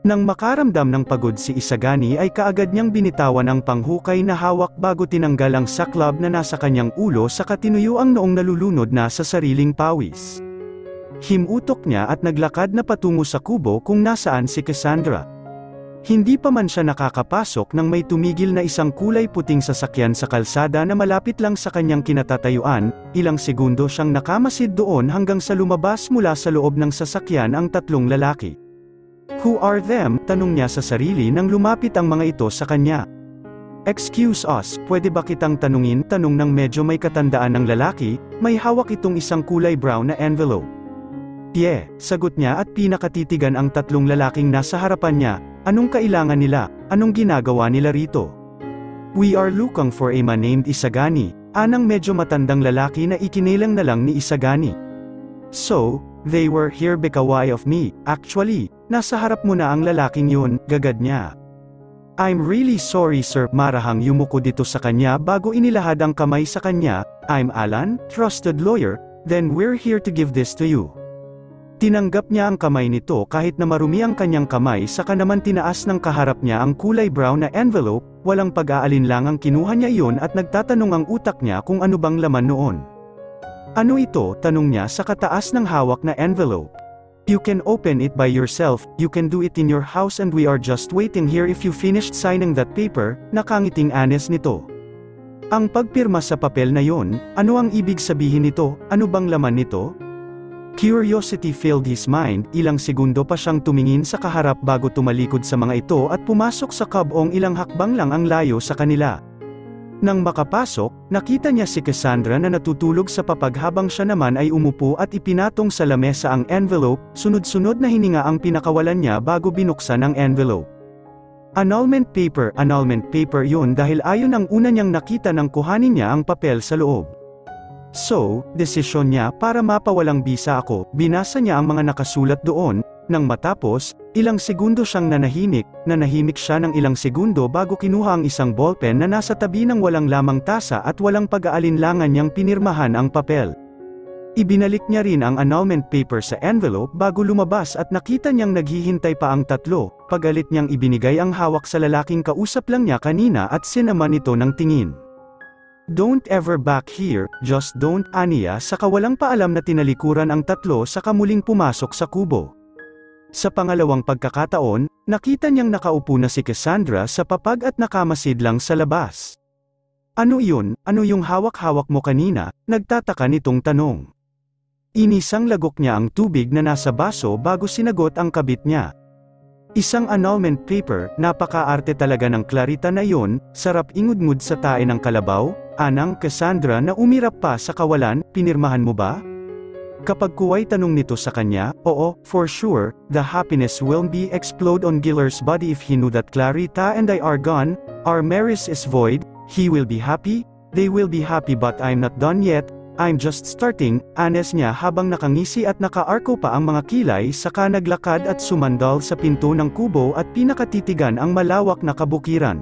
Nang makaramdam ng pagod si Isagani ay kaagad niyang binitawan ang panghukay na hawak bago tinanggal ang saklab na nasa kanyang ulo saka tinuyo ang noong nalulunod na sa sariling pawis. Himutok niya at naglakad na patungo sa kubo kung nasaan si Cassandra. Hindi pa man siya nakakapasok nang may tumigil na isang kulay puting sasakyan sa kalsada na malapit lang sa kanyang kinatatayuan, ilang segundo siyang nakamasid doon hanggang sa lumabas mula sa loob ng sasakyan ang tatlong lalaki. "Who are them?" tanong niya sa sarili nang lumapit ang mga ito sa kanya. "Excuse us, pwede ba kitang tanungin?" tanong ng medyo may katandaan ng lalaki, may hawak itong isang kulay brown na envelope. "Yeah," sagot niya at pinakatitigan ang tatlong lalaking nasa harapan niya. "Anong kailangan nila? Anong ginagawa nila rito?" "We are looking for a man named Isagani," anang medyo matandang lalaki na ikinilang na lang ni Isagani. "So, they were here because of me. Actually, nasa harap mo na ang lalaking yun," gagad niya. "I'm really sorry sir," marahang yumuko dito sa kanya bago inilahad ang kamay sa kanya. "I'm Alan, trusted lawyer, then we're here to give this to you." Tinanggap niya ang kamay nito kahit na marumi ang kanyang kamay saka naman tinaas ng kaharap niya ang kulay brown na envelope, walang pag-aalinlangang kinuha niya iyon at nagtatanong ang utak niya kung ano bang laman noon. "Ano ito?" tanong niya sa kataas ng hawak na envelope. "You can open it by yourself, you can do it in your house and we are just waiting here if you finished signing that paper," nakangiting Anes nito. Ang pagpirma sa papel na yon, ano ang ibig sabihin nito? Ano bang laman nito? Curiosity filled his mind, ilang segundo pa siyang tumingin sa kaharap bago tumalikod sa mga ito at pumasok sa kabong ilang hakbang lang ang layo sa kanila. Nang makapasok, nakita niya si Cassandra na natutulog sa papag habang siya naman ay umupo at ipinatong sa lamesa ang envelope, sunod-sunod na hininga ang pinakawalan niya bago binuksan ang envelope. Annulment paper yun dahil ayon ang una niyang nakita nang kuhanin niya ang papel sa loob. So, desisyon niya para mapawalang bisa ako, binasa niya ang mga nakasulat doon, nang matapos, ilang segundo siyang nanahimik siya ng ilang segundo bago kinuha ang isang ballpen na nasa tabi ng walang lamang tasa at walang pag-aalinlangan niyang pinirmahan ang papel. Ibinalik niya rin ang annulment paper sa envelope bago lumabas at nakita niyang naghihintay pa ang tatlo, pagalit niyang ibinigay ang hawak sa lalaking kausap lang niya kanina at sinaman ito ng tingin. "Don't ever back here, just don't," aniya sa kawalang paalam na tinalikuran ang tatlo sa kamuling pumasok sa kubo. Sa pangalawang pagkakataon, nakita niyang nakaupo na si Cassandra sa papag at nakamasid lang sa labas. "Ano iyon? Ano yung hawak-hawak mo kanina?" nagtataka nitong tanong. Inisang lagok niya ang tubig na nasa baso bago sinagot ang kabit niya. "Isang annulment paper, napaka-arte talaga ng Clarita na iyon, sarap ingudngud sa tae ng kalabaw," anang Cassandra na umirap pa sa kawalan. "Pinirmahan mo ba?" Kapag kuway tanong nito sa kanya, "Oo, for sure, the happiness will be explode on Giller's body if he knew that Clarita and I are gone, our marriage is void, he will be happy, they will be happy but I'm not done yet, I'm just starting," anes niya habang nakangisi at nakaarko pa ang mga kilay saka naglakad at sumandal sa pinto ng kubo at pinakatitigan ang malawak na kabukiran.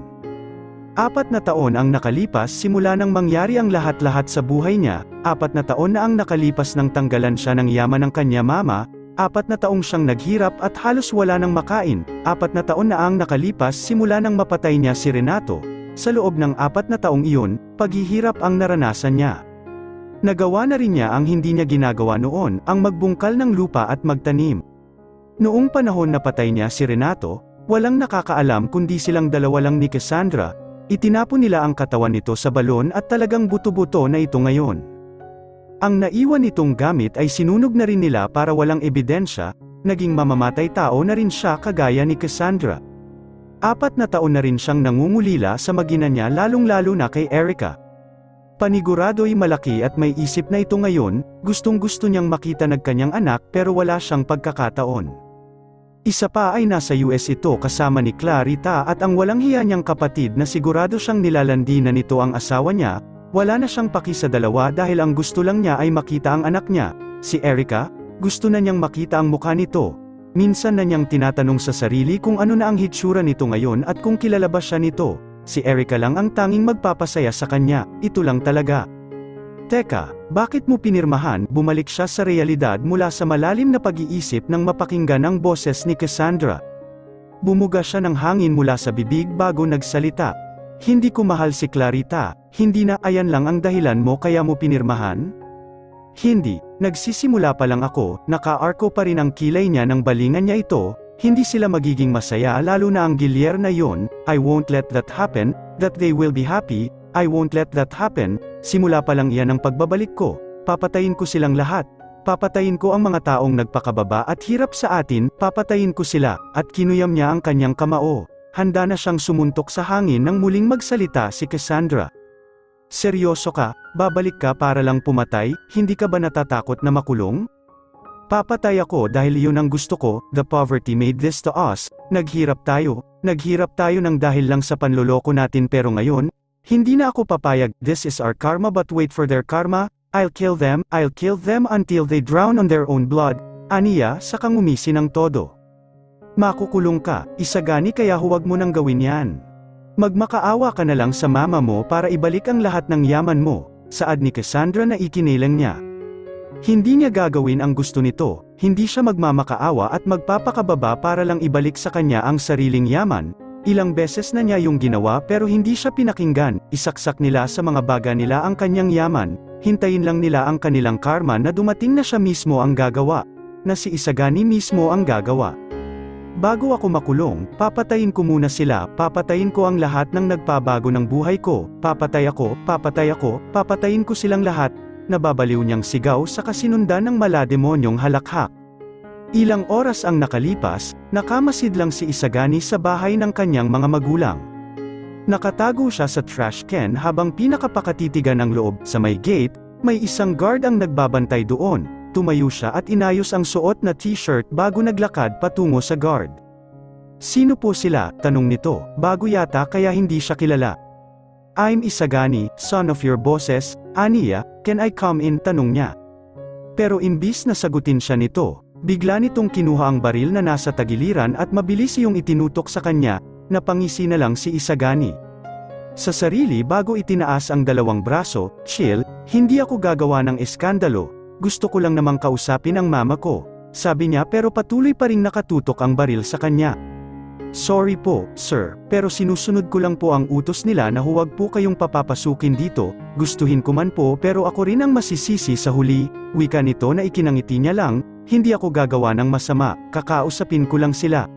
4 na taon ang nakalipas simula nang mangyari ang lahat-lahat sa buhay niya, 4 na taon na ang nakalipas nang tanggalan siya ng yaman ng kanya mama, 4 na taong siyang naghirap at halos wala nang makain, 4 na taon na ang nakalipas simula nang mapatay niya si Renato. Sa loob ng 4 na taong iyon, paghihirap ang naranasan niya. Nagawa na rin niya ang hindi niya ginagawa noon, ang magbungkal ng lupa at magtanim. Noong panahon na patay niya si Renato, walang nakakaalam kundi silang dalawa lang ni Cassandra. Itinapon nila ang katawan nito sa balon at talagang buto-buto na ito ngayon. Ang naiwan nitong gamit ay sinunog na rin nila para walang ebidensya, naging mamamatay tao na rin siya kagaya ni Cassandra. 4 na taon na rin siyang nangungulila sa mag-ina niya lalong-lalo na kay Erica. Panigurado'y malaki at may isip na ito ngayon, gustong-gusto niyang makita nagkanyang anak pero wala siyang pagkakataon. Isa pa ay nasa US ito kasama ni Clarita at ang walang hiya niyang kapatid na sigurado siyang nilalandi na nito ang asawa niya, wala na siyang paki sa dalawa dahil ang gusto lang niya ay makita ang anak niya, si Erica, gusto na niyang makita ang mukha nito. Minsan na niyang tinatanong sa sarili kung ano na ang hitsura nito ngayon at kung kilala ba siya nito. Si Erica lang ang tanging magpapasaya sa kanya, ito lang talaga. "Teka, bakit mo pinirmahan?" Bumalik siya sa realidad mula sa malalim na pag-iisip nang mapakinggan ang boses ni Cassandra. Bumuga siya ng hangin mula sa bibig bago nagsalita. Hindi ko mahal si Clarita, hindi na ayan lang ang dahilan mo kaya mo pinirmahan? Hindi, nagsisimula pa lang ako, naka-arko pa rin ang kilay niya ng balingan niya ito, hindi sila magiging masaya lalo na ang Gilier na yon, I won't let that happen, that they will be happy, I won't let that happen, simula pa lang iyan ang pagbabalik ko, papatayin ko silang lahat, papatayin ko ang mga taong nagpakababa at hirap sa atin, papatayin ko sila, at kinuyam niya ang kanyang kamao, handa na siyang sumuntok sa hangin nang muling magsalita si Cassandra. Seryoso ka, babalik ka para lang pumatay, hindi ka ba natatakot na makulong? Papatay ako dahil yun ang gusto ko, the poverty made this to us, naghirap tayo ng dahil lang sa panloloko natin pero ngayon, hindi na ako papayag, this is our karma but wait for their karma, I'll kill them until they drown on their own blood, aniya sa kangumisi ng todo. Makukulong ka, Isagani kaya huwag mo nang gawin yan. Magmakaawa ka na lang sa mama mo para ibalik ang lahat ng yaman mo, saad ni Cassandra na ikinilang niya. Hindi niya gagawin ang gusto nito, hindi siya magmamakaawa at magpapakababa para lang ibalik sa kanya ang sariling yaman. Ilang beses na niya yung ginawa pero hindi siya pinakinggan, isaksak nila sa mga baga nila ang kanyang yaman, hintayin lang nila ang kanilang karma na dumating na siya mismo ang gagawa, na si Isagani mismo ang gagawa. Bago ako makulong, papatayin ko muna sila, papatayin ko ang lahat ng nagpabago ng buhay ko, papatayin ko silang lahat. Nababaliw niyang sigaw sa kasinundan ng malademonyong halakhak. Ilang oras ang nakalipas, nakamasid lang si Isagani sa bahay ng kanyang mga magulang. Nakatago siya sa trash can habang pinakapakatitigan ng loob, sa may gate, may isang guard ang nagbabantay doon, tumayo siya at inayos ang suot na t-shirt bago naglakad patungo sa guard. Sino po sila? Tanong nito, bago yata kaya hindi siya kilala. I'm Isagani, son of your bosses, aniya, can I come in? Tanong niya. Pero imbis na sagutin siya nito, bigla nitong kinuha ang baril na nasa tagiliran at mabilis iyong itinutok sa kanya, napangisi na lang si Isagani. Sa sarili bago itinaas ang dalawang braso, chill, hindi ako gagawa ng eskandalo, gusto ko lang namang kausapin ang mama ko, sabi niya pero patuloy pa ring nakatutok ang baril sa kanya. Sorry po, sir, pero sinusunod ko lang po ang utos nila na huwag po kayong papapasukin dito, gustuhin ko man po pero ako rin ang masisisi sa huli, wika nito na ikinangiti niya lang, hindi ako gagawa ng masama, kakausapin ko lang sila.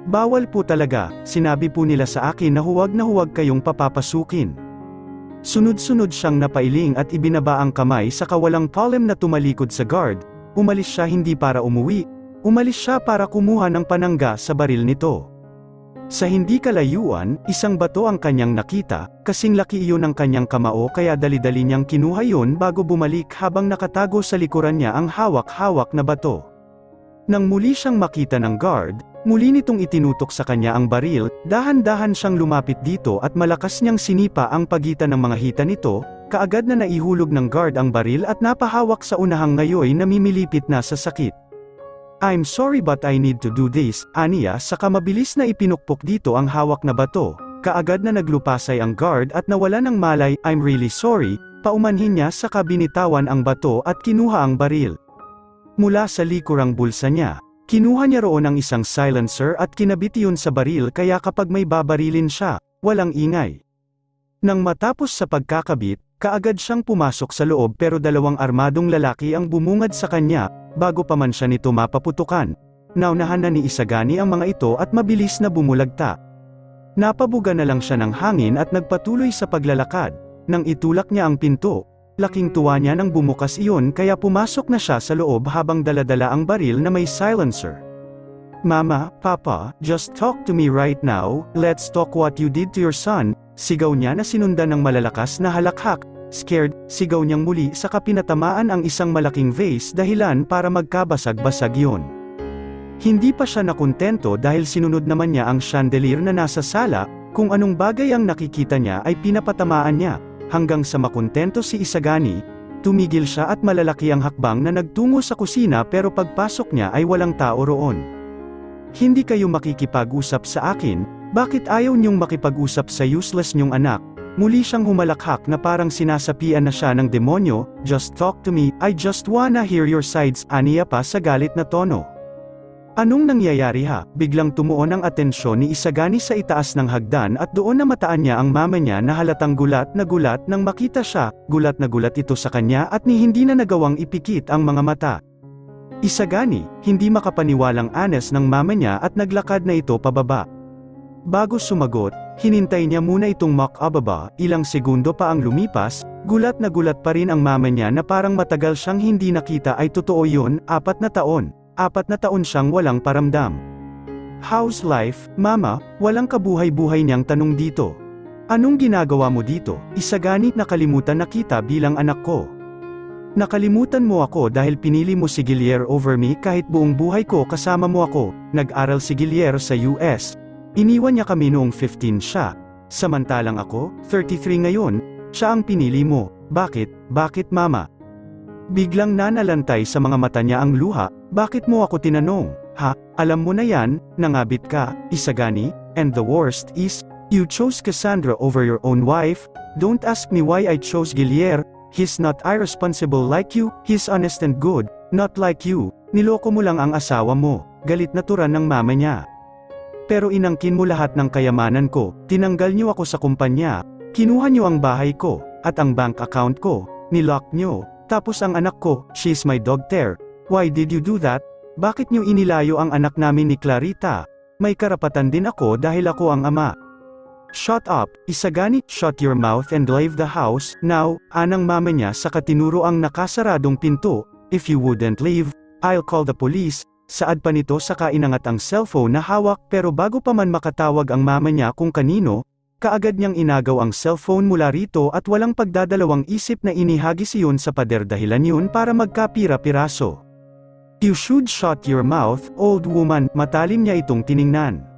Bawal po talaga, sinabi po nila sa akin na huwag kayong papapasukin. Sunod-sunod siyang napailing at ibinaba ang kamay sa kawalang palem na tumalikod sa guard, umalis siya hindi para umuwi, umalis siya para kumuha ng panangga sa baril nito. Sa hindi kalayuan, isang bato ang kanyang nakita, kasing laki iyon ng kanyang kamao kaya dali-dali niyang kinuha iyon bago bumalik habang nakatago sa likuran niya ang hawak-hawak na bato. Nang muli siyang makita ng guard, muli nitong itinutok sa kanya ang baril, dahan-dahan siyang lumapit dito at malakas niyang sinipa ang pagitan ng mga hita nito, kaagad na naihulog ng guard ang baril at napahawak sa unahang ngayoy na mimilipit na sa sakit. I'm sorry but I need to do this, aniya saka mabilis na ipinukpok dito ang hawak na bato, kaagad na naglupasay ang guard at nawala ng malay, I'm really sorry, paumanhin niya saka binitawan ang bato at kinuha ang baril. Mula sa likurang bulsa niya, kinuha niya roon ang isang silencer at kinabit iyon sa baril kaya kapag may babarilin siya, walang ingay. Nang matapos sa pagkakabit, kaagad siyang pumasok sa loob pero dalawang armadong lalaki ang bumungad sa kanya, bago pa man siya nito mapaputukan. Naunahan na ni Isagani ang mga ito at mabilis na bumulagta. Napabuga na lang siya ng hangin at nagpatuloy sa paglalakad. Nang itulak niya ang pinto, laking tuwa niya nang bumukas iyon kaya pumasok na siya sa loob habang daladala ang baril na may silencer. Mama, Papa, just talk to me right now, let's talk what you did to your son, sigaw niya na sinundan ng malalakas na halakhak. Scared, sigaw niyang muli saka pinatamaan ang isang malaking vase dahilan para magkabasag-basag yun. Hindi pa siya nakontento dahil sinunod naman niya ang chandelier na nasa sala, kung anong bagay ang nakikita niya ay pinapatamaan niya, hanggang sa makontento si Isagani, tumigil siya at malalaki ang hakbang na nagtungo sa kusina pero pagpasok niya ay walang tao roon. Hindi kayo makikipag-usap sa akin, bakit ayaw niyong makipag-usap sa useless niyong anak? Muli siyang humalakhak na parang sinasapian na siya ng demonyo, just talk to me, I just wanna hear your sides, aniya pa sa galit na tono. Anong nangyayari ha? Biglang tumuon ang atensyon ni Isagani sa itaas ng hagdan at doon na mataan niya ang mama niya na halatang gulat nang makita siya, gulat na gulat ito sa kanya at ni hindi na nagawang ipikit ang mga mata. Isagani, hindi makapaniwalang anes ng mama niya at naglakad na ito pababa. Bago sumagot, hinintay niya muna itong makababa, ilang segundo pa ang lumipas, gulat na gulat pa rin ang mama niya na parang matagal siyang hindi nakita ay totoo yun, 4 na taon. 4 na taon siyang walang paramdam. How's life, mama? Walang kabuhay-buhay niyang tanong dito. Anong ginagawa mo dito? Isagani, nakalimutan na kita bilang anak ko. Nakalimutan mo ako dahil pinili mo si Guillier over me kahit buong buhay ko kasama mo ako. Nag-aral si Guillier sa US. Iniwan niya kami noong 15 siya. Samantalang ako, 33 ngayon, siya ang pinili mo. Bakit? Bakit mama? Biglang nanalantay sa mga mata niya ang luha. Bakit mo ako tinanong? Ha? Alam mo na yan, nangabit ka, Isagani, and the worst is, you chose Cassandra over your own wife. Don't ask me why I chose Guillier. He's not irresponsible like you, he's honest and good, not like you. Niloko mo lang ang asawa mo. Galit na turan ng mama niya. Pero inangkin mo lahat ng kayamanan ko, tinanggal niyo ako sa kumpanya, kinuha niyo ang bahay ko, at ang bank account ko, nilock niyo. Tapos ang anak ko, she's my dog there. Why did you do that? Bakit niyo inilayo ang anak namin ni Clarita? May karapatan din ako dahil ako ang ama. Shut up, Isagani, shut your mouth and leave the house, now, anang mama niya sa katinuro ang nakasaradong pinto. If you wouldn't leave, I'll call the police. Saad pa nito saka inangat ang cellphone na hawak pero bago pa man makatawag ang mama niya kung kanino, kaagad niyang inagaw ang cellphone mula rito at walang pagdadalawang isip na inihagis iyon sa pader dahilan yun para magkapira-piraso. You should shut your mouth, old woman, matalim niya itong tiningnan.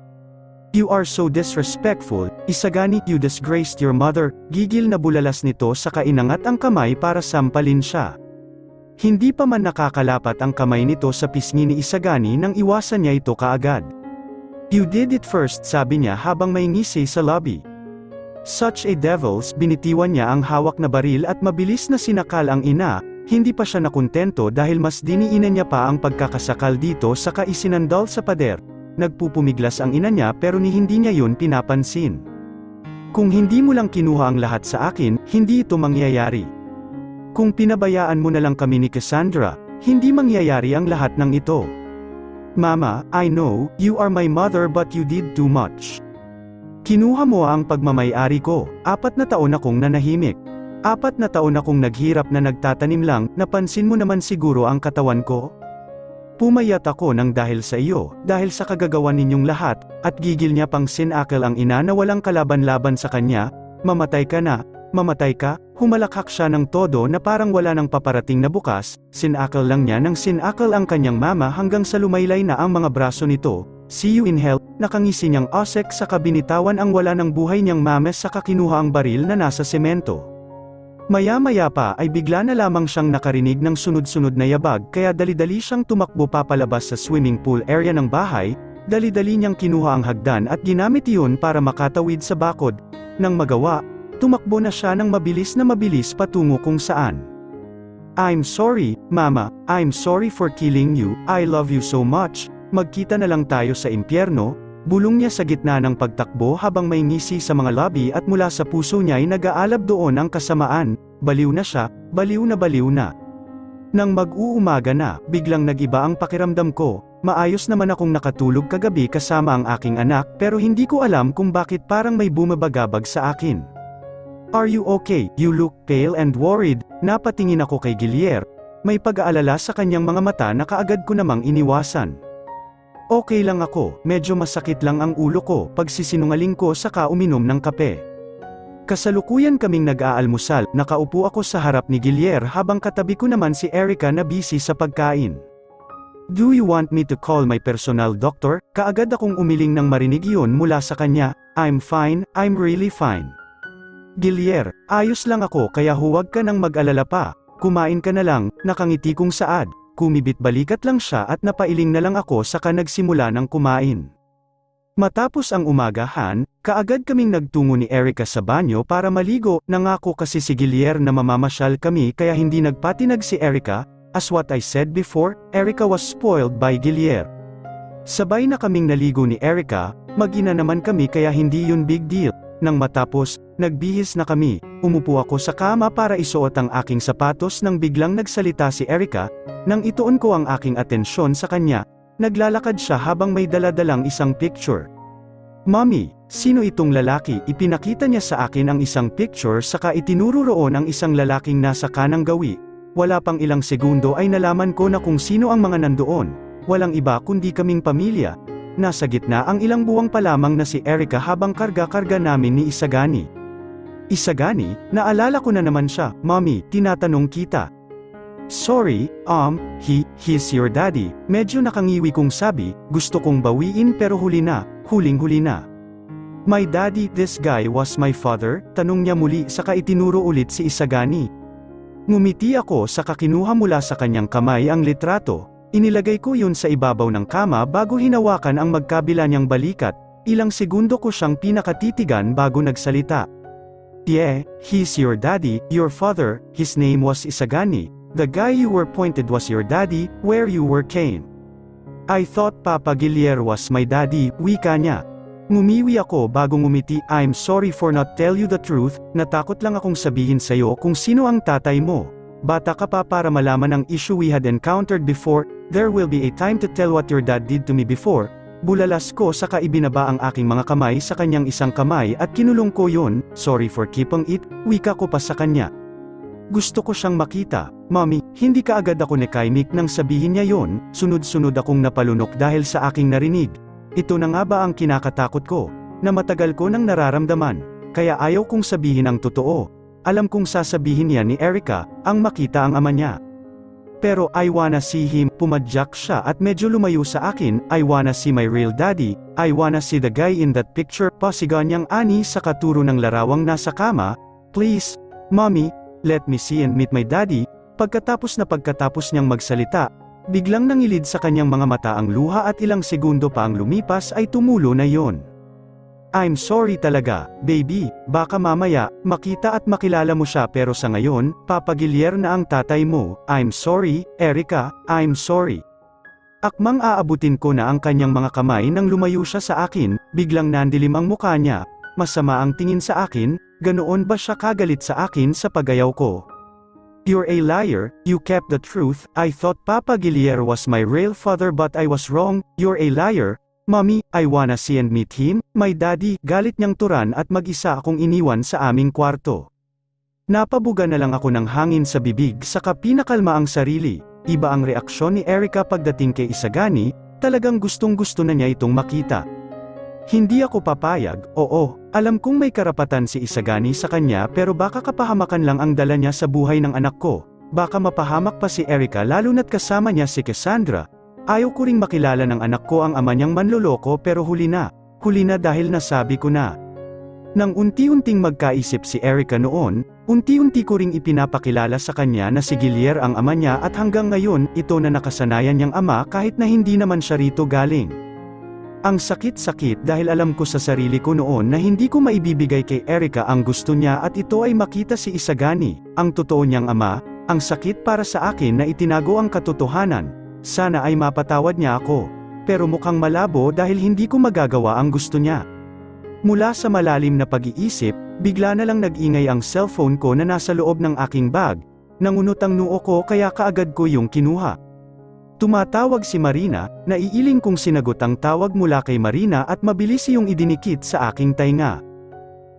You are so disrespectful, Isagani, you disgraced your mother. Gigil na bulalas nito saka inangat ang kamay para sampalin siya. Hindi pa man nakakalapat ang kamay nito sa pisngi ni Isagani nang iwasan niya ito kaagad. You did it first, sabi niya habang may ngisi sa lobby. Such a devils, binitiwan niya ang hawak na baril at mabilis na sinakal ang ina. Hindi pa siya nakontento dahil mas diniina niya pa ang pagkakasakal dito saka isinandal sa pader. Nagpupumiglas ang ina niya pero hindi niya yun pinapansin. Kung hindi mo lang kinuha ang lahat sa akin, hindi ito mangyayari. Kung pinabayaan mo na lang kami ni Cassandra, hindi mangyayari ang lahat ng ito. Mama, I know, you are my mother but you did too much. Kinuha mo ang pagmamay-ari ko, 4 na taon akong nanahimik. 4 na taon akong naghirap na nagtatanim lang, napansin mo naman siguro ang katawan ko? Pumayat ako ng dahil sa iyo, dahil sa kagagawan ninyong lahat, at gigil niya pang sinakal ang ina na walang kalaban-laban sa kanya. Mamatay ka na, mamatay ka, humalakhak siya ng todo na parang wala nang paparating na bukas, sinakal lang niya ng sinakal ang kanyang mama hanggang sa lumaylay na ang mga braso nito. See you in hell, nakangisi niyang osek sa kabinitawan ang wala ng buhay niyang mames sa kinuha ang baril na nasa semento. Maya-maya pa ay bigla na lamang siyang nakarinig ng sunod-sunod na yabag kaya dali-dali siyang tumakbo papalabas sa swimming pool area ng bahay, dali-dali niyang kinuha ang hagdan at ginamit iyon para makatawid sa bakod. Nang magawa, tumakbo na siya ng mabilis patungo kung saan. I'm sorry, Mama, I'm sorry for killing you, I love you so much, magkita na lang tayo sa impyerno. Bulong niya sa gitna ng pagtakbo habang may ngisi sa mga lobby at mula sa puso niya ay nag-aalab doon ang kasamaan. Baliw na siya, baliw na. Nang mag-uumaga na, biglang nag-iba ang pakiramdam ko. Maayos naman akong nakatulog kagabi kasama ang aking anak pero hindi ko alam kung bakit parang may bumabagabag sa akin. Are you okay? You look pale and worried. Napatingin ako kay Guillier. May pag-aalala sa kanyang mga mata na kaagad ko namang iniwasan. Okay lang ako, medyo masakit lang ang ulo ko, pagsisinungaling ko saka uminom ng kape. Kasalukuyan kaming nag-aalmusal, nakaupo ako sa harap ni Guillier habang katabi ko naman si Erica na busy sa pagkain. Do you want me to call my personal doctor? Kaagad akong umiling nang marinig iyon mula sa kanya. I'm fine, I'm really fine. Guillier, ayos lang ako kaya huwag ka nang mag-alala pa, kumain ka na lang, nakangiti kong saad. Kumibit balikat lang siya at napailing na lang ako saka nagsimula ng kumain. Matapos ang umagahan, kaagad kaming nagtungo ni Erica sa banyo para maligo, nangako kasi si Guillier na mamamasyal kami kaya hindi nagpatinag si Erica. As what I said before, Erica was spoiled by Guillier. Sabay na kaming naligo ni Erica, mag-ina naman kami kaya hindi yun big deal. Nang matapos, nagbihis na kami, umupo ako sa kama para isuot ang aking sapatos nang biglang nagsalita si Erica, nang ituon ko ang aking atensyon sa kanya, naglalakad siya habang may daladalang isang picture. Mommy, sino itong lalaki? Ipinakita niya sa akin ang isang picture saka itinuro roon ang isang lalaking nasa kanang gawi. Wala pang ilang segundo ay nalaman ko na kung sino ang mga nandoon. Walang iba kundi kaming pamilya. Nasa gitna ang ilang buwang pa lamang na si Erica habang karga-karga namin ni Isagani. Isagani, naalala ko na naman siya, Mommy, tinatanong kita. Sorry, he's your daddy, medyo nakangiwi kong sabi, gusto kong bawiin pero huling-huli na. My daddy, this guy was my father, tanong niya muli saka itinuro ulit si Isagani. Ngumiti ako saka kinuha mula sa kanyang kamay ang litrato. Inilagay ko yun sa ibabaw ng kama bago hinawakan ang magkabila niyang balikat, ilang segundo ko siyang pinakatitigan bago nagsalita. Yeah, he's your daddy, your father, his name was Isagani, the guy you were pointed was your daddy, where you were Cain. I thought Papa Gilier was my daddy, wika niya. Ngumiwi ako bago ngumiti, I'm sorry for not tell you the truth, natakot lang akong sabihin sa'yo kung sino ang tatay mo. Bata ka pa para malaman ang issue we had encountered before, there will be a time to tell what your dad did to me before. Bulalas ko saka ibinaba ang aking mga kamay sa kanyang isang kamay at kinulong ko yun, sorry for keeping it, wika ko pa sa kanya. Gusto ko siyang makita, Mommy, hindi kaagad ako nakaimik nang sabihin niya yon, sunod-sunod akong napalunok dahil sa aking narinig. Ito na nga ba ang kinakatakot ko, na matagal ko nang nararamdaman, kaya ayaw kong sabihin ang totoo. Alam kong sasabihin niya ni Erica, ang makita ang ama niya. Pero I wanna see him, pumadyak siya at medyo lumayo sa akin, I wanna see my real daddy, I wanna see the guy in that picture, pasigaw niyang ani sa katuro ng larawang nasa kama, please, Mommy, let me see and meet my daddy. Pagkatapos niyang magsalita, biglang nangilid sa kanyang mga mata ang luha at ilang segundo pa ang lumipas ay tumulo na yon. I'm sorry talaga, baby, baka mamaya, makita at makilala mo siya pero sa ngayon, Papa Gilier na ang tatay mo, I'm sorry, Erica, I'm sorry. Akmang aabutin ko na ang kanyang mga kamay nang lumayo siya sa akin, biglang nandilim ang mukha niya, masama ang tingin sa akin, ganoon ba siya kagalit sa akin sa pagayaw ko? You're a liar, you kept the truth, I thought Papa Gilier was my real father but I was wrong, you're a liar. Mommy, I wanna see and meet him, my daddy, galit niyang turan at mag-isa akong iniwan sa aming kwarto. Napabuga na lang ako ng hangin sa bibig saka pinakalma ang sarili, iba ang reaksyon ni Erica pagdating kay Isagani, talagang gustong-gusto na niya itong makita. Hindi ako papayag, oo, alam kong may karapatan si Isagani sa kanya pero baka kapahamakan lang ang dala niya sa buhay ng anak ko, baka mapahamak pa si Erica lalo na't kasama niya si Cassandra. Ayaw ko ring makilala ng anak ko ang ama niyang manloloko pero huli na dahil nasabi ko na. Nang unti-unting magkaisip si Erica noon, unti-unti ko ring ipinapakilala sa kanya na si Gilier ang ama niya at hanggang ngayon, ito na nakasanayan niyang ama kahit na hindi naman siya rito galing. Ang sakit-sakit dahil alam ko sa sarili ko noon na hindi ko maibibigay kay Erica ang gusto niya at ito ay makita si Isagani, ang totoo niyang ama, ang sakit para sa akin na itinago ang katotohanan. Sana ay mapatawad niya ako. Pero mukhang malabo dahil hindi ko magagawa ang gusto niya. Mula sa malalim na pag-iisip, bigla na lang nag-ingay ang cellphone ko na nasa loob ng aking bag. Nangunot ang noo ko kaya kaagad ko yung kinuha. Tumatawag si Marina, naiiling kong sinagot ang tawag mula kay Marina at mabilis iyong idinikit sa aking tainga.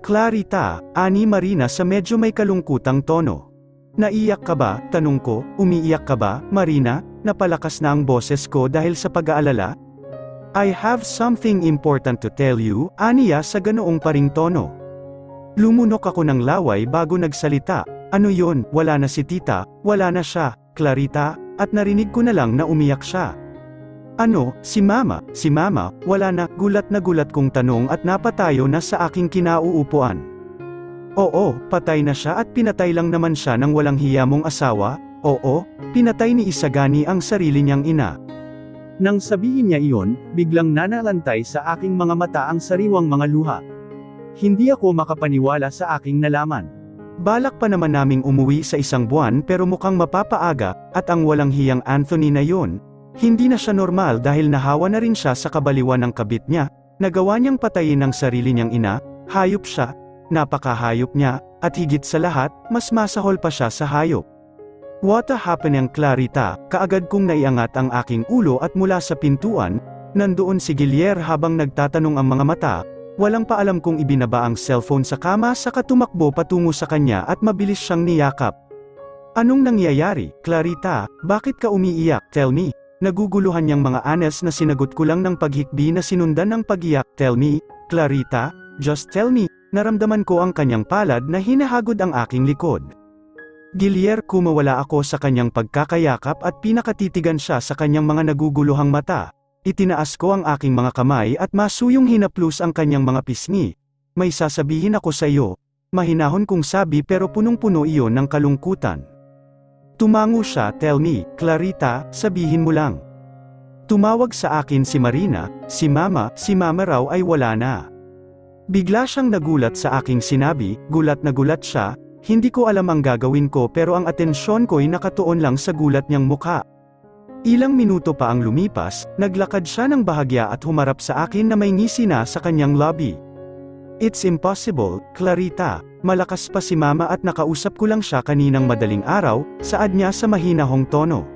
Clarita, ani Marina sa medyo may kalungkutang tono. Naiyak ka ba? Tanong ko, umiiyak ka ba, Marina? Napalakas na ang boses ko dahil sa pag-aalala. I have something important to tell you, aniya sa ganoong paring tono. Lumunok ako ng laway bago nagsalita. Ano yon? Wala na si tita, wala na siya, Clarita, at narinig ko na lang na umiyak siya. Ano, si mama, wala na gulat kong tanong at napatayo na sa aking kinauupuan. Oo, patay na siya at pinatay lang naman siya ng walang hiya mong asawa. Oo, pinatay ni Isagani ang sarili niyang ina. Nang sabihin niya iyon, biglang nanalantay sa aking mga mata ang sariwang mga luha. Hindi ako makapaniwala sa aking nalaman. Balak pa naman naming umuwi sa isang buwan pero mukhang mapapaaga, at ang walang hiyang Anthony na yon, Hindi na siya normal dahil nahawa na rin siya sa kabaliwan ng kabit niya, nagawa niyang patayin ang sarili niyang ina, hayop siya, napakahayop niya, at higit sa lahat, mas masahol pa siya sa hayop. What happened, Clarita? Kaagad kong naiangat ang aking ulo at mula sa pintuan, nandoon si Guillier habang nagtatanong ang mga mata, walang paalam kong ibinaba ang cellphone sa kama saka tumakbo patungo sa kanya at mabilis siyang niyakap. Anong nangyayari, Clarita? Bakit ka umiiyak? Tell me. Naguguluhan niyang mga anes na sinagot ko lang ng paghikbi na sinundan ng pagiyak. Tell me, Clarita, just tell me. Naramdaman ko ang kanyang palad na hinahagod ang aking likod. Guillier, kumawala ako sa kanyang pagkakayakap at pinakatitigan siya sa kanyang mga naguguluhang mata. Itinaas ko ang aking mga kamay at masuyong hinaplos ang kanyang mga pisngi. May sasabihin ako sa iyo. Mahinahon kong sabi pero punong-puno iyon ng kalungkutan. Tumango siya. Tell me, Clarita, sabihin mo lang. Tumawag sa akin si Marina, si Mama raw ay wala na. Bigla siyang nagulat sa aking sinabi, gulat na gulat siya, hindi ko alam ang gagawin ko pero ang atensyon ko'y nakatuon lang sa gulat niyang mukha. Ilang minuto pa ang lumipas, naglakad siya ng bahagya at humarap sa akin na may ngisi na sa kanyang lobby. It's impossible, Clarita. Malakas pa si Mama at nakausap ko lang siya kaninang madaling araw, saad niya sa mahinahong tono.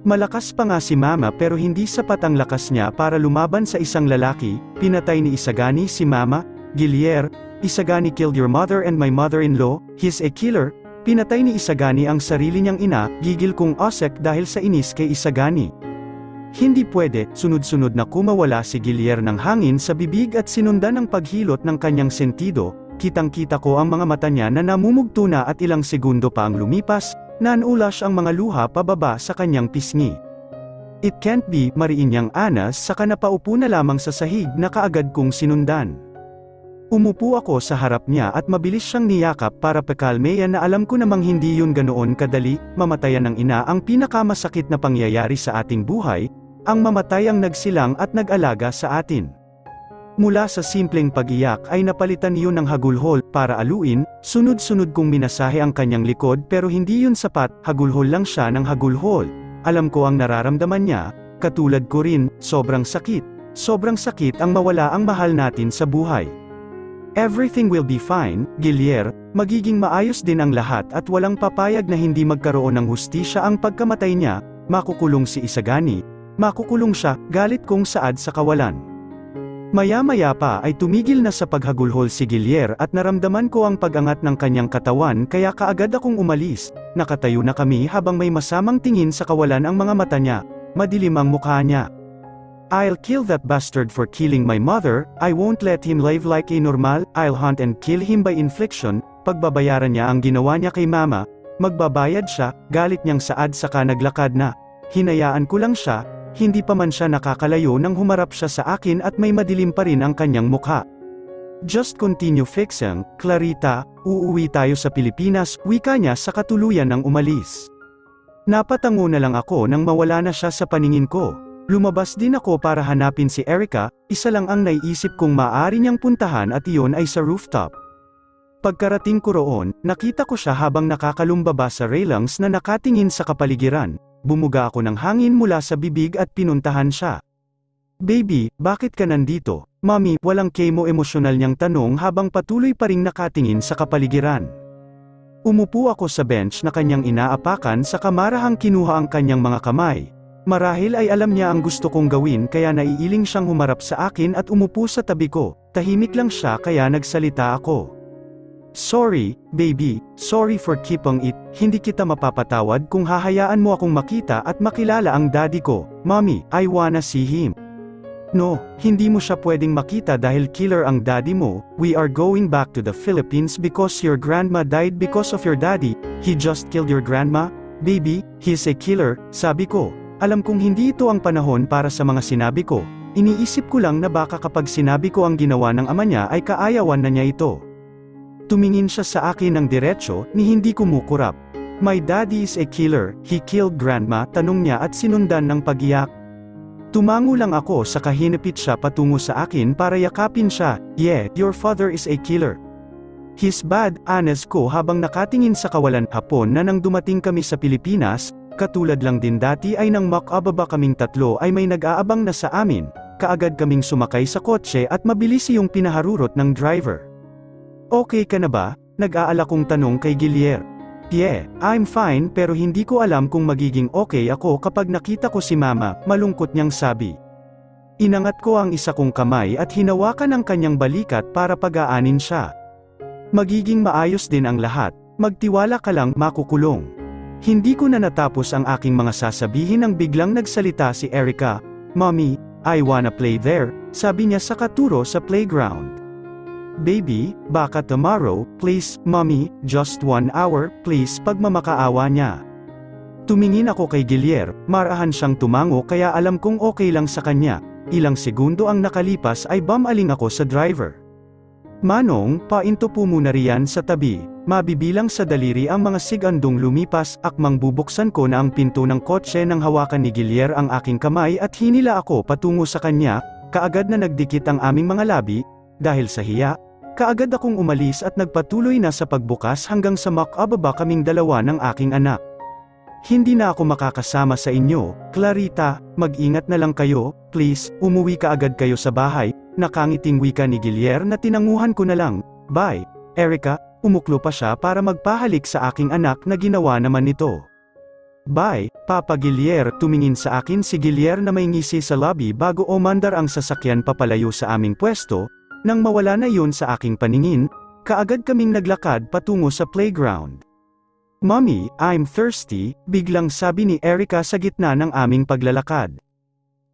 Malakas pa nga si Mama pero hindi sapat ang lakas niya para lumaban sa isang lalaki. Pinatay ni Isagani si Mama, Guillier. Isagani killed your mother and my mother-in-law, he's a killer. Pinatay ni Isagani ang sarili niyang ina, gigil kong osek dahil sa inis kay Isagani. Hindi pwede, sunod-sunod na kumawala si Guillier ng hangin sa bibig at sinundan ng paghilot ng kanyang sentido. Kitang-kita ko ang mga mata niya na namumugto na at ilang segundo pa ang lumipas, nanulas ang mga luha pababa sa kanyang pisngi. It can't be, mariin niyang anas saka napaupo na lamang sa sahig na kaagad kong sinundan. Umupo ako sa harap niya at mabilis siyang niyakap para pakalmeyan na alam ko namang hindi yun ganoon kadali, mamatayan ng ina ang pinakamasakit na pangyayari sa ating buhay, ang mamatay ang nagsilang at nag-alaga sa atin. Mula sa simpleng pag-iyak ay napalitan iyon ng hagulhol, para aluin, sunod-sunod kong minasahe ang kanyang likod pero hindi yun sapat, hagulhol lang siya ng hagulhol. Alam ko ang nararamdaman niya, katulad ko rin, sobrang sakit ang mawala ang mahal natin sa buhay. Everything will be fine, Guillier, magiging maayos din ang lahat at walang papayag na hindi magkaroon ng hustisya ang pagkamatay niya, makukulong si Isagani, makukulong siya, galit kong saad sa kawalan. Maya-maya pa ay tumigil na sa paghagulhol si Guillier at naramdaman ko ang pag-angat ng kanyang katawan kaya kaagad akong umalis, nakatayo na kami habang may masamang tingin sa kawalan ang mga mata niya, madilim ang mukha niya. I'll kill that bastard for killing my mother, I won't let him live like a normal, I'll hunt and kill him by infliction, pagbabayaran niya ang ginawa niya kay Mama, magbabayad siya, galit niyang saad saka naglakad na. Hinayaan ko lang siya. Hindi pa man siya nakakalayo nang humarap siya sa akin at may madilim pa rin ang kanyang mukha. Just continue fixing, Clarita, uuwi tayo sa Pilipinas, wika niya sa katuluyan ng umalis. Napatango na lang ako nang mawala na siya sa paningin ko. Lumabas din ako para hanapin si Erica, isa lang ang naiisip kong maaari niyang puntahan at iyon ay sa rooftop. Pagkarating ko roon, nakita ko siya habang nakakalumbaba sa railings na nakatingin sa kapaligiran. Bumuga ako ng hangin mula sa bibig at pinuntahan siya. Baby, bakit ka nandito? Mami, walang kemo emosyonal niyang tanong habang patuloy pa ring nakatingin sa kapaligiran. Umupo ako sa bench na kanyang inaapakan saka marahang kinuha ang kanyang mga kamay. Marahil ay alam niya ang gusto kong gawin kaya naiiling siyang humarap sa akin at umupo sa tabi ko. Tahimik lang siya kaya nagsalita ako. Sorry, baby, sorry for keeping it, hindi kita mapapatawad kung hahayaan mo akong makita at makilala ang daddy ko. Mommy, I wanna see him. No, hindi mo siya pwedeng makita dahil killer ang daddy mo, we are going back to the Philippines because your grandma died because of your daddy, he just killed your grandma? Baby, he's a killer, sabi ko. Alam kong hindi ito ang panahon para sa mga sinabi ko, iniisip ko lang na baka kapag sinabi ko ang ginawa ng ama niya ay kaayawan na niya ito. Tumingin siya sa akin ng diretsyo, ni hindi kumukurap. My daddy is a killer, he killed grandma, tanong niya at sinundan ng pagiyak. Tumango lang ako saka hinapit siya patungo sa akin para yakapin siya. Yeah, your father is a killer. He's bad, anes ko habang nakatingin sa kawalan hapon na nang dumating kami sa Pilipinas, Katulad lang din dati ay nang makababa kaming tatlo ay may nag-aabang na sa amin, kaagad kaming sumakay sa kotse at mabilis iyong pinaharurot ng driver. Okay ka na ba? Nag-aala kong tanong kay Guillermo. Yeah, I'm fine pero hindi ko alam kung magiging okay ako kapag nakita ko si Mama, malungkot niyang sabi. Inangat ko ang isa kong kamay at hinawakan ang kanyang balikat para pag-aanin siya. Magiging maayos din ang lahat, magtiwala ka lang, makukulong. Hindi ko na natapos ang aking mga sasabihin nang biglang nagsalita si Erica. Mommy, I wanna play there, sabi niya sa katuro sa playground. Baby, baka tomorrow, please, mommy, just 1 hour, please, pagmamakaawa niya. Tumingin ako kay Guillermo, marahan siyang tumango kaya alam kong okay lang sa kanya. Ilang segundo ang nakalipas ay bumaling ako sa driver. Manong, painto po muna riyan sa tabi. Mabibilang sa daliri ang mga sigandong lumipas, akmang bubuksan ko na ang pinto ng kotse nang hawakan ni Guillermo ang aking kamay at hinila ako patungo sa kanya, kaagad na nagdikit ang aming mga labi, dahil sa hiya, kaagad akong umalis at nagpatuloy na sa pagbukas hanggang sa makababa kaming dalawa ng aking anak. Hindi na ako makakasama sa inyo, Clarita, mag-ingat na lang kayo, please, umuwi kaagad kayo sa bahay, nakangiting wika ni Guillermo na tinanguhan ko na lang, bye, Erica. Umuklo pa siya para magpahalik sa aking anak na ginawa naman nito. Bye, Papa Guillermo, tumingin sa akin si Guillermo na may ngisi sa lobby bago umandar ang sasakyan papalayo sa aming pwesto, nang mawala na yun sa aking paningin, kaagad kaming naglakad patungo sa playground. Mommy, I'm thirsty, biglang sabi ni Erica sa gitna ng aming paglalakad.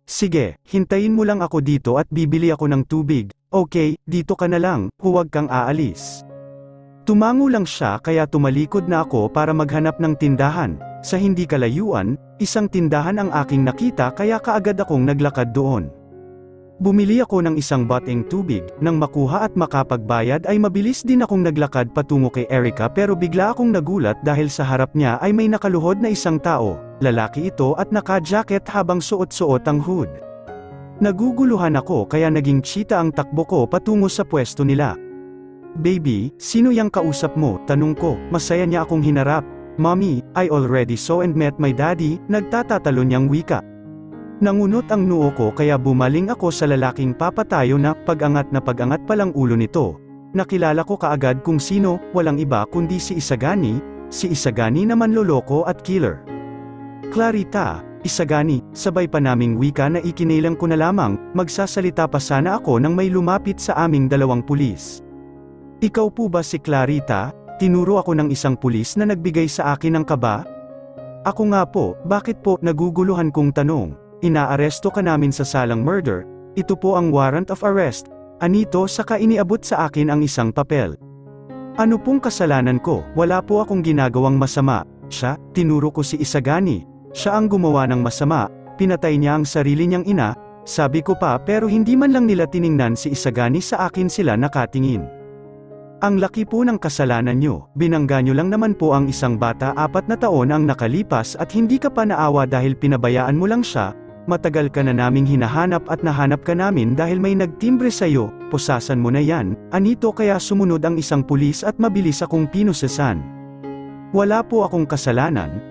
Sige, hintayin mo lang ako dito at bibili ako ng tubig, okay, dito ka na lang, huwag kang aalis. Tumango lang siya kaya tumalikod na ako para maghanap ng tindahan. Sa hindi kalayuan, isang tindahan ang aking nakita kaya kaagad akong naglakad doon. Bumili ako ng isang bateng tubig, nang makuha at makapagbayad ay mabilis din akong naglakad patungo kay Erica pero bigla akong nagulat dahil sa harap niya ay may nakaluhod na isang tao, lalaki ito at naka-jacket habang suot-suot ang hood. Naguguluhan ako kaya naging cheetah ang takbo ko patungo sa pwesto nila. Baby, sino yang kausap mo? Tanong ko, masaya niya akong hinarap. Mommy, I already saw and met my daddy, nagtatatalo niyang wika. Nangunot ang noo ko kaya bumaling ako sa lalaking papatayo na pag-angat palang ulo nito. Nakilala ko kaagad kung sino, walang iba kundi si Isagani naman loloko at killer. Clarita, Isagani, sabay pa naming wika na ikinilang ko na lamang, magsasalita pa sana ako nang may lumapit sa aming dalawang pulis. Ikaw po ba si Clarita? Tinuro ako ng isang pulis na nagbigay sa akin ng kaba. Ako nga po, bakit po? Naguguluhan kong tanong. Inaaresto ka namin sa salang murder, ito po ang warrant of arrest. Anito saka iniabot sa akin ang isang papel. Ano pong kasalanan ko? Wala po akong ginagawang masama. Siya, tinuro ko si Isagani. Siya ang gumawa ng masama, pinatay niya ang sarili niyang ina, sabi ko pa pero hindi man lang nila tiningnan si Isagani sa akin sila nakatingin. Ang laki po ng kasalanan nyo, binangga nyo lang naman po ang isang bata 4 na taon ang nakalipas at hindi ka pa naawa dahil pinabayaan mo lang siya, matagal ka na naming hinahanap at nahanap ka namin dahil may nagtimbre sa'yo, pusasan mo na yan, anito kaya sumunod ang isang pulis at mabilis akong pinusesan. Wala po akong kasalanan,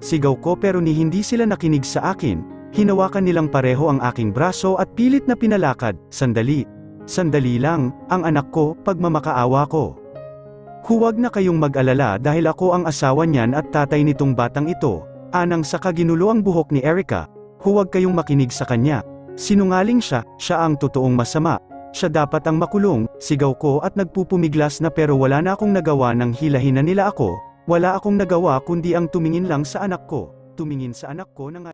sigaw ko pero hindi sila nakinig sa akin, hinawakan nilang pareho ang aking braso at pilit na pinalakad, Sandali lang, ang anak ko, pagmamakaawa ko. Huwag na kayong mag-alala dahil ako ang asawa niyan at tatay nitong batang ito, anang sa kaginulo ang buhok ni Erica, huwag kayong makinig sa kanya. Sinungaling siya ang totoong masama, siya dapat ang makulong, sigaw ko at nagpupumiglas na pero wala na akong nagawa nang hilahin na nila ako, wala akong nagawa kundi ang tumingin lang sa anak ko, tumingin sa anak ko ng